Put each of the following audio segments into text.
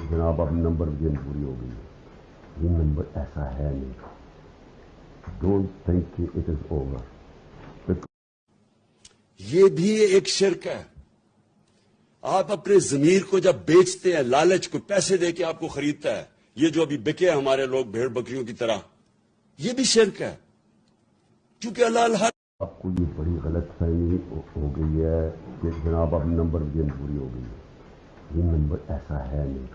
جناب اب number game پوری ہو گئی ہے، یہ نمبر ایسا ہے نہیں. ڈونٹ تھنک کہ اٹ از اوور. یہ بھی ایک شرک ہے. آپ اپنے ضمیر کو جب بیچتے ہیں، لالچ کو پیسے دے کے آپ کو خریدتا ہے، یہ جو ابھی بکے ہمارے لوگ بھیڑ بکریوں کی طرح، یہ بھی شرک ہے. کیونکہ اللہ آپ کو یہ بڑی غلط فہمی ہو گئی ہے کہ جناب اب نمبر گیم پوری ہو گئی ہے، یہ نمبر ایسا ہے نہیں.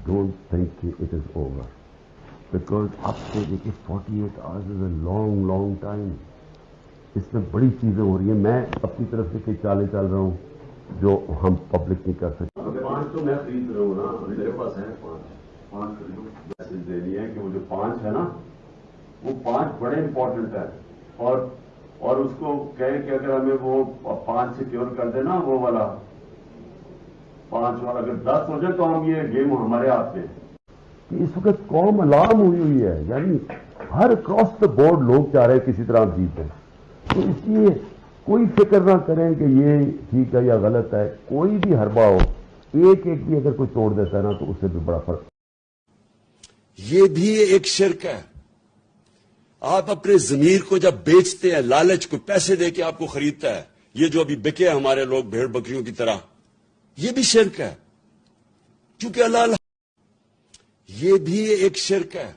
ڈونٹ تھنک کہ اٹ از اوور. بیکاز اب سے دیکھیے 48 hours is a long long time. اس میں بڑی چیزیں ہو رہی ہیں. میں اپنی طرف سے کئی چالیں چل رہا ہوں جو ہم پبلک نہیں کر سکتے. 5 تو میں خرید رہا ہوں نا، میرے پاس ہے 5 میسج دینی ہے کہ وہ جو 5 ہے نا، وہ 5 بڑے امپورٹنٹ ہے. اور اس کو کہے کہ اگر ہمیں وہ 5 سیکیور کر دے نا، وہ والا 5 والا اگر 10 ہو جائے تو ہم یہ گیم ہمارے ہاتھ میں. اس وقت قوم الارم ہوئی ہے، یعنی ہر کراس دا بورڈ لوگ چاہ رہے ہیں کسی طرح جیت جائیں. تو اس لیے کوئی فکر نہ کریں کہ یہ ٹھیک ہے یا غلط ہے. کوئی بھی حربہ ہو، ایک بھی اگر کوئی توڑ دیتا ہے نا تو اس سے بھی بڑا فرق. یہ بھی ایک شرک ہے. آپ اپنے ضمیر کو جب بیچتے ہیں، لالچ کو پیسے دے کے آپ کو خریدتا ہے، یہ جو ابھی بکے ہمارے لوگ بھیڑ بکریوں کی طرح، یہ بھی شرک ہے. کیونکہ اللہ یہ بھی ایک شرک ہے.